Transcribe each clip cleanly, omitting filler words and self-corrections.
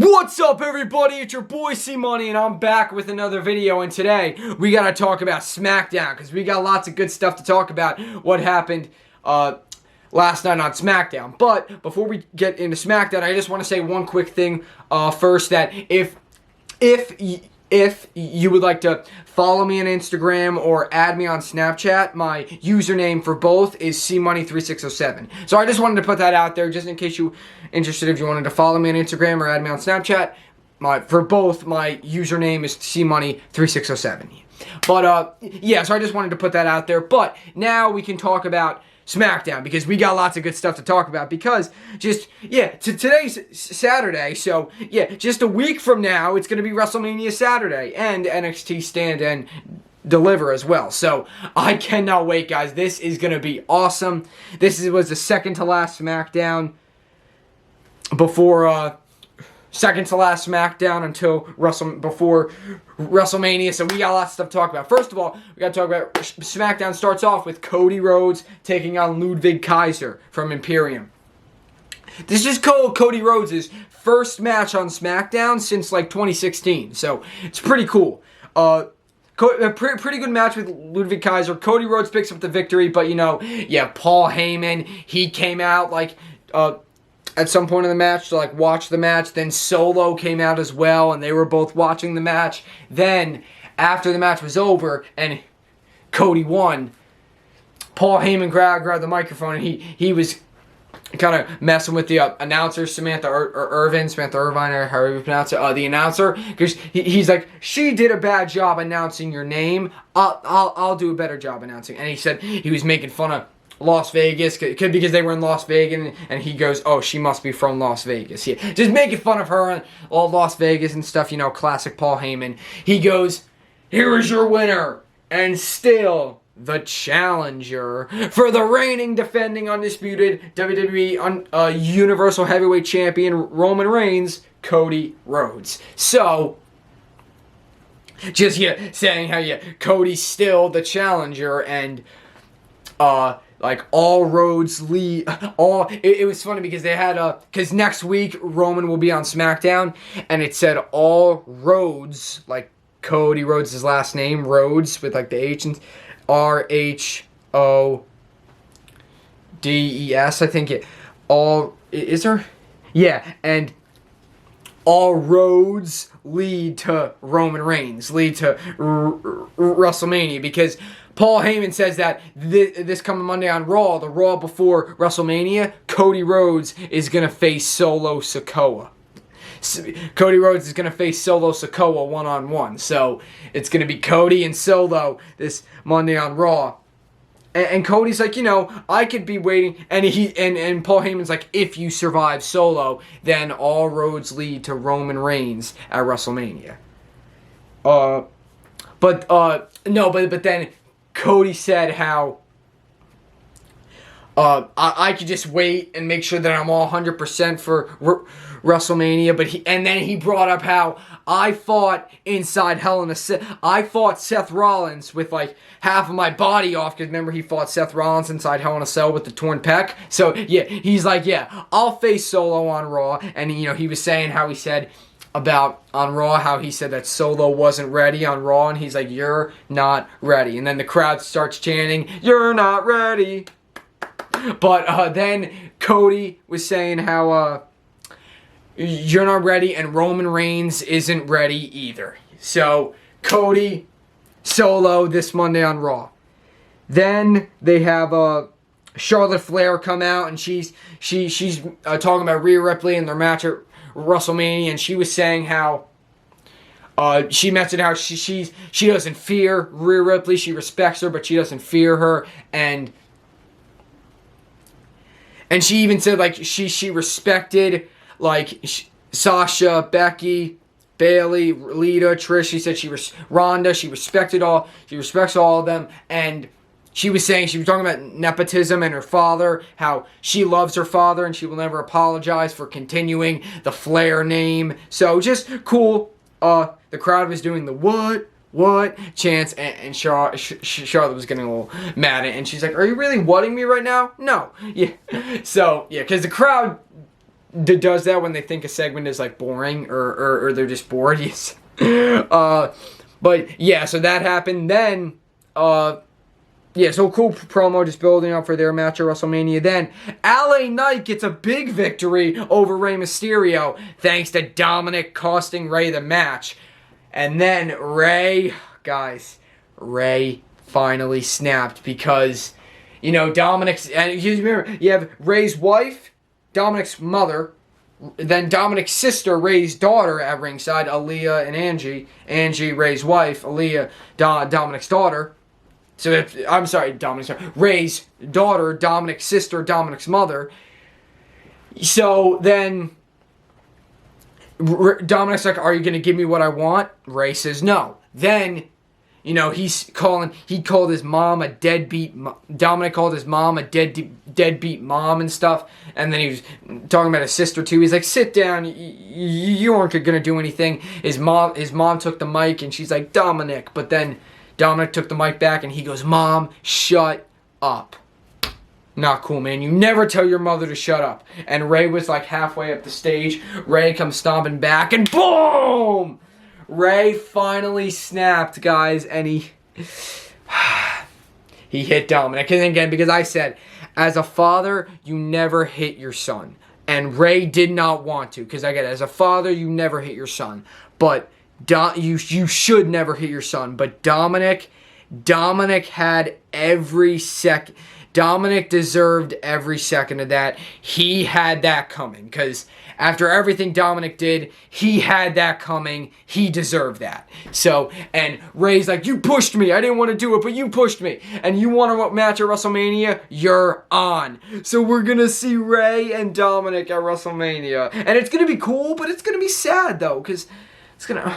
What's up, everybody? It's your boy C-Money, and I'm back with another video. And today we gotta talk about Smackdown because we got lots of good stuff to talk about. What happened last night on Smackdown? But before we get into Smackdown, I just want to say one quick thing first. That if you would like to follow me on Instagram or add me on Snapchat, my username for both is cmoney3607. So I just wanted to put that out there just in case you're interested. If you wanted to follow me on Instagram or add me on Snapchat, for both, my username is cmoney3607. But yeah, so I just wanted to put that out there. But now we can talk about Smackdown because we got lots of good stuff to talk about because today's Saturday, so yeah, just a week from now it's going to be WrestleMania Saturday and NXT Stand and Deliver as well. So I cannot wait, guys. This is going to be awesome. Was the second to last Smackdown before second to last Smackdown before WrestleMania, so we got lots of stuff to talk about. First of all, we got to talk about Smackdown. Starts off with Cody Rhodes taking on Ludwig Kaiser from Imperium. This is Cody Rhodes' first match on Smackdown since like 2016, so it's pretty cool. A pretty good match with Ludwig Kaiser. Cody Rhodes picks up the victory, but Paul Heyman, he came out like at some point in the match to watch the match. Then Solo came out as well, and they were both watching the match. Then after the match was over and Cody won, Paul Heyman grabbed the microphone and he was kind of messing with the announcer, Samantha Irvine, or however you pronounce it, the announcer, because he's like, she did a bad job announcing your name. I'll do a better job announcing. And he said he was making fun of Las Vegas, because they were in Las Vegas, and he goes, oh, she must be from Las Vegas. Yeah, just making fun of her and all Las Vegas and stuff, classic Paul Heyman. He goes, here is your winner, and still the challenger for the reigning, defending, undisputed WWE Universal Heavyweight Champion Roman Reigns, Cody Rhodes. So, just saying how Cody's still the challenger, and all roads lead. It was funny because they had because next week Roman will be on SmackDown, and it said all roads, like Cody Rhodes' last name, Rhodes with the H and RHODES. I think it all is there. Yeah, and all roads lead to Roman Reigns, lead to WrestleMania, because Paul Heyman says that this coming Monday on Raw, the Raw before WrestleMania, Cody Rhodes is going to face Solo Sikoa. Cody Rhodes is going to face Solo Sikoa one-on-one. So it's going to be Cody and Solo this Monday on Raw. And Cody's like, I could be waiting. And Paul Heyman's like, if you survive Solo, then all roads lead to Roman Reigns at WrestleMania. But then Cody said how I could just wait and make sure that I'm all 100% for WrestleMania. Then he brought up how I fought inside Hell in a Cell. I fought Seth Rollins with half of my body off, because remember he fought Seth Rollins inside Hell in a Cell with the torn pec. So yeah, he's like, yeah, I'll face Solo on Raw. And he was saying how he said about on Raw, how he said that Solo wasn't ready on Raw, and he's like, you're not ready. And then the crowd starts chanting, you're not ready. But then Cody was saying how you're not ready, and Roman Reigns isn't ready either. So Cody, Solo this Monday on Raw. Then they have Charlotte Flair come out, and she's talking about Rhea Ripley and their match at WrestleMania, and she was saying how she mentioned how she doesn't fear Rhea Ripley. She respects her, but she doesn't fear her, and she even said she respected Sasha, Becky, Bayley, Lita, Trish. She said Ronda. She respects all of them, and she was talking about nepotism and her father, how she loves her father and she will never apologize for continuing the Flair name. So just cool. The crowd was doing the what chants, and Charlotte was getting a little mad at it, and she's like, are you really whatting me right now? No. Yeah. So, yeah, because the crowd does that when they think a segment is like boring or they're just bored. Yes. But yeah, so that happened. Then yeah, so cool promo, just building up for their match at WrestleMania. Then LA Knight gets a big victory over Rey Mysterio thanks to Dominic costing Rey the match. And then Rey finally snapped because, you know, Dominic's, and you remember, you have Rey's wife, Dominic's mother, then Dominic's sister, Rey's daughter at ringside, Aaliyah and Angie. Angie, Rey's wife, Aaliyah, Dominic's daughter. So, I'm sorry, Rey's daughter, Dominic's sister, Dominic's mother. So then Dominic's like, are you going to give me what I want? Rey says no. Then, you know, he called his mom a deadbeat, Dominic called his mom a deadbeat mom and stuff. And then he was talking about his sister too. He's like, sit down, you aren't going to do anything. His mom took the mic and she's like, Dominic. But then Dominic took the mic back and he goes, Mom, shut up. Not cool, man. You never tell your mother to shut up. And Rey was like halfway up the stage. Rey comes stomping back and boom! Rey finally snapped, guys, and he hit Dominic. And again, because I said, as a father, you never hit your son. And Rey did not want to, because again, as a father, you never hit your son. But you should never hit your son. But Dominic had every second. Dominic deserved every second of that. He had that coming. Because after everything Dominic did, he had that coming. He deserved that. So, and Rey's like, you pushed me. I didn't want to do it, but you pushed me. And you want a match at WrestleMania? You're on. So we're going to see Rey and Dominic at WrestleMania. And it's going to be cool, but it's going to be sad, though. Because it's going to...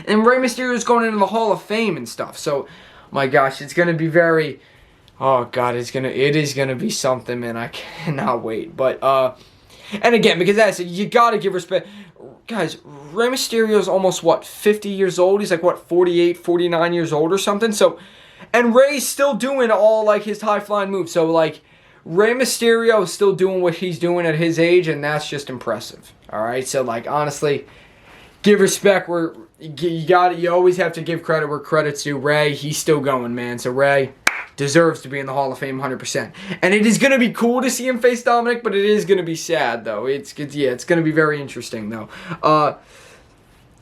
And Rey Mysterio is going into the Hall of Fame and stuff. So, my gosh, it's going to be very... Oh, God, it is gonna be something, man. I cannot wait. But, and again, because as I said, you gotta give respect. Guys, Rey Mysterio's almost, 50 years old? He's like, 48, 49 years old or something? So, and Rey's still doing all, like, his high-flying moves. So, like, Rey Mysterio is still doing what he's doing at his age, and that's just impressive. Alright? So, like, honestly, give respect where you always have to give credit where credit's due. Rey, he's still going, man. So, Rey deserves to be in the Hall of Fame 100%. And it is going to be cool to see him face Dominic, but it is going to be sad, though. It's going to be very interesting, though.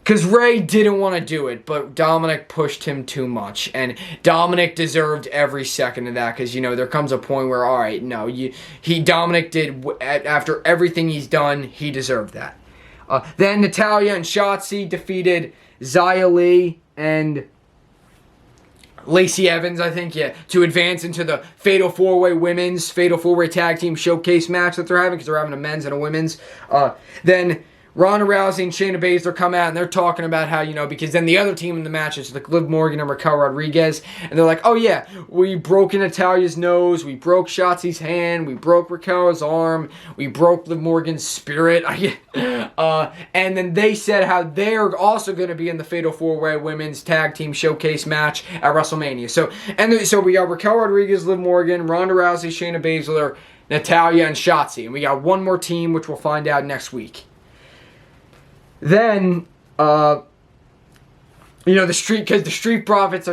Because Rey didn't want to do it, but Dominic pushed him too much. And Dominic deserved every second of that, because, you know, there comes a point where, all right, no, Dominic did, after everything he's done, he deserved that. Then Natalya and Shotzi defeated Xia Li and Lacey Evans, I think, yeah, to advance into the Fatal 4-Way Tag Team Showcase match that they're having, because they're having a men's and a women's. Then Ronda Rousey and Shayna Baszler come out, and they're talking about how, you know, because then the other team in the match is like Liv Morgan and Raquel Rodriguez, and they're like, oh yeah, we broke Natalya's nose, we broke Shotzi's hand, we broke Raquel's arm, we broke Liv Morgan's spirit, and then they said how they're also going to be in the Fatal 4-Way Women's Tag Team Showcase match at WrestleMania. So we got Raquel Rodriguez, Liv Morgan, Ronda Rousey, Shayna Baszler, Natalya, and Shotzi, and we got one more team, which we'll find out next week. Then, you know, the Street Profits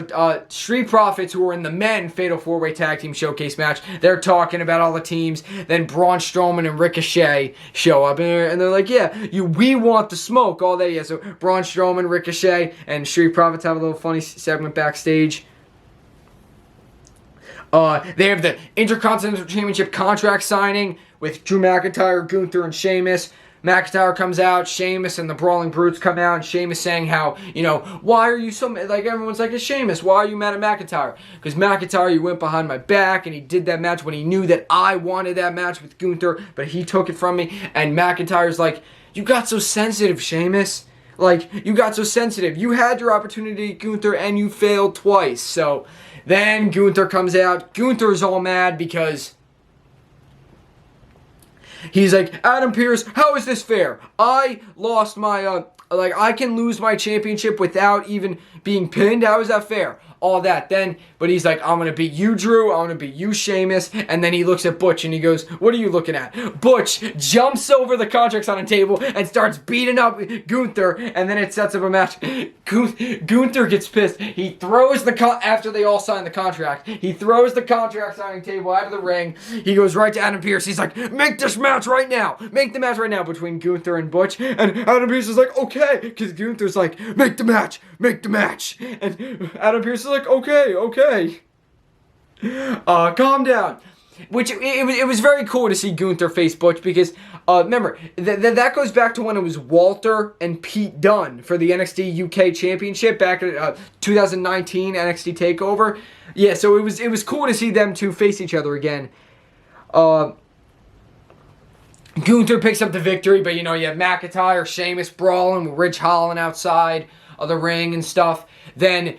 who were in the men Fatal 4-Way Tag Team Showcase match, they're talking about all the teams. Then Braun Strowman and Ricochet show up, and they're like, yeah, we want the smoke all day. Yeah, so Braun Strowman, Ricochet, and Street Profits have a little funny segment backstage. They have the Intercontinental Championship contract signing with Drew McIntyre, Gunther, and Sheamus. McIntyre comes out, Sheamus and the Brawling Brutes come out, and Sheamus saying how, you know, why are you so, like, everyone's like, it's Sheamus, why are you mad at McIntyre? Because McIntyre, he went behind my back, and he did that match when he knew that I wanted that match with Gunther, but he took it from me, and McIntyre's like, you got so sensitive, Sheamus. Like, you got so sensitive. You had your opportunity, Gunther, and you failed twice. So, then Gunther comes out. Gunther's all mad because he's like, Adam Pearce, how is this fair? I lost my Like, I can lose my championship without even being pinned. How is that fair? All that. Then, but he's like, I'm going to beat you, Drew. I'm going to beat you, Sheamus. And then he looks at Butch and he goes, what are you looking at? Butch jumps over the contracts on a table and starts beating up Gunther. And then it sets up a match. Gunther gets pissed. He throws after they all sign the contract, he throws the contract signing table out of the ring. He goes right to Adam Pearce. He's like, make this match right now. Make the match right now between Gunther and Butch. And Adam Pearce is like, okay. Because Gunther's like, make the match. Make the match. And Adam Pearce is like, okay. Calm down. Which, it was very cool to see Gunther face Butch because, remember, that goes back to when it was Walter and Pete Dunne for the NXT UK Championship back at 2019 NXT TakeOver. Yeah, so it was cool to see them two face each other again. Gunther picks up the victory, but, you have McIntyre, Sheamus brawling with Ridge Holland outside of the ring and stuff. Then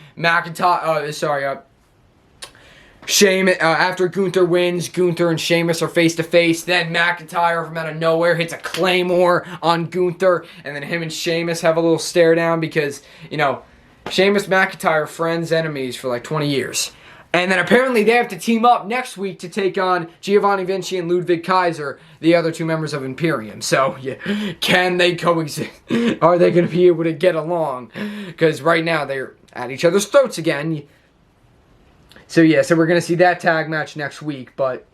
Sheamus, after Gunther wins, Gunther and Sheamus are face to face. Then McIntyre from out of nowhere hits a Claymore on Gunther, and then him and Sheamus have a little stare down because, Sheamus, McIntyre, friends, enemies for like 20 years. And then apparently they have to team up next week to take on Giovanni Vinci and Ludwig Kaiser, the other two members of Imperium. So, yeah, can they coexist? Are they going to be able to get along? Because right now they're at each other's throats again. So, yeah, so we're going to see that tag match next week. But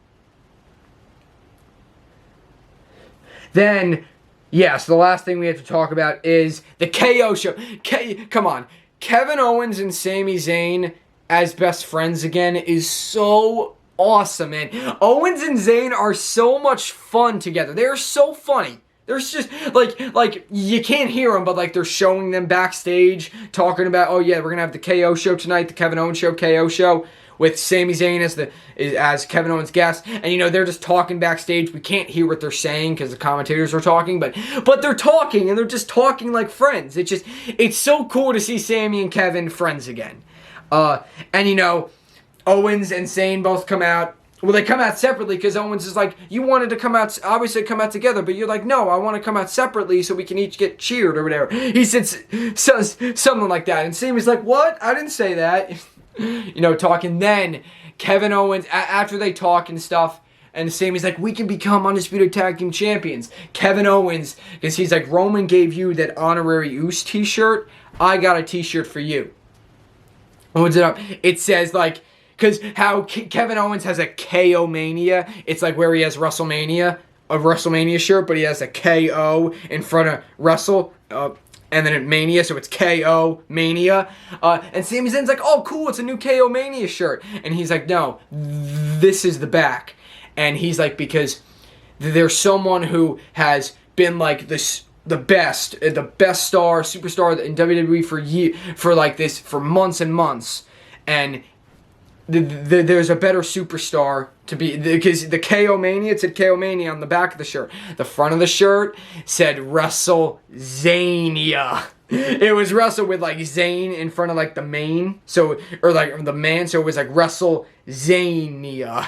then, yeah, so the last thing we have to talk about is the KO show. Come on. Kevin Owens and Sami Zayn as best friends again is so awesome, man. Owens and Zayn are so much fun together. They're so funny. There's just, like, you can't hear them, but, like, they're showing them backstage, talking about, oh, yeah, we're going to have the KO show tonight, the Kevin Owens show, KO show, with Sami Zayn as Kevin Owens' guest, and, they're just talking backstage. We can't hear what they're saying because the commentators are talking, but they're talking, and they're just talking like friends. It's so cool to see Sami and Kevin friends again. And Owens and Zayn both come out. Well, they come out separately because Owens is like, you wanted to come out, obviously come out together, but you're like, no, I want to come out separately so we can each get cheered or whatever. He says something like that. And Sami's like, what? I didn't say that. Talking. Then Kevin Owens, after they talk and stuff, and Sami's like, we can become Undisputed Tag Team Champions. Kevin Owens, because he's like, Roman gave you that honorary Oos t-shirt. I got a t-shirt for you. Opens it up. It says, like, because how Kevin Owens has a KO Mania. It's like where he has WrestleMania, a WrestleMania shirt, but he has a KO in front of Wrestle, and then at Mania, so it's KO Mania. And Sami Zayn's like, oh, cool, it's a new KO Mania shirt. And he's like, no, this is the back. And he's like, because there's someone who has been like this, the best star, superstar in WWE for months and months, and there's a better superstar to be, because the KO Mania, it said KO Mania on the back of the shirt. The front of the shirt said WrestleZania. It was Wrestle with like Zayn in front of like the main, so or like the man, so it was like WrestleZania.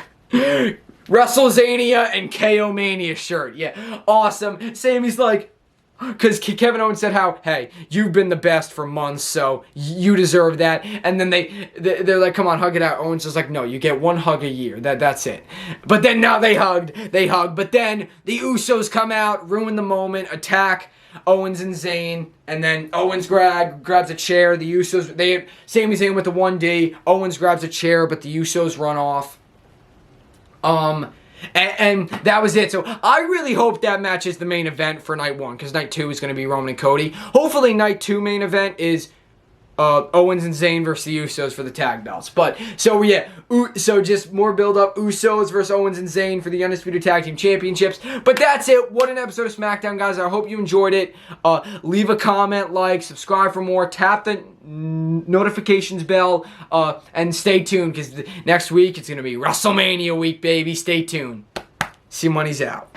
WrestleZania and KO Mania shirt. Yeah, awesome. Sami's like, because Kevin Owens said how, hey, you've been the best for months, so you deserve that. And then they're like, come on, hug it out. Owens is like, no, you get one hug a year. That's it. But then now they hug. But then the Usos come out, ruin the moment, attack Owens and Zayn, and then Owens grabs a chair. The Usos, Sami Zayn with the 1D. Owens grabs a chair, but the Usos run off. And that was it. So I really hope that match is the main event for night 1, because night 2 is going to be Roman and Cody. Hopefully night 2 main event is Owens and Zayn versus the Usos for the tag belts. But, so yeah, so just more build-up. Usos versus Owens and Zayn for the Undisputed Tag Team Championships. But that's it. What an episode of Smackdown, guys. I hope you enjoyed it. Leave a comment, like, subscribe for more, tap the notifications bell, and stay tuned, because next week it's going to be WrestleMania week, baby. Stay tuned. See Money's out.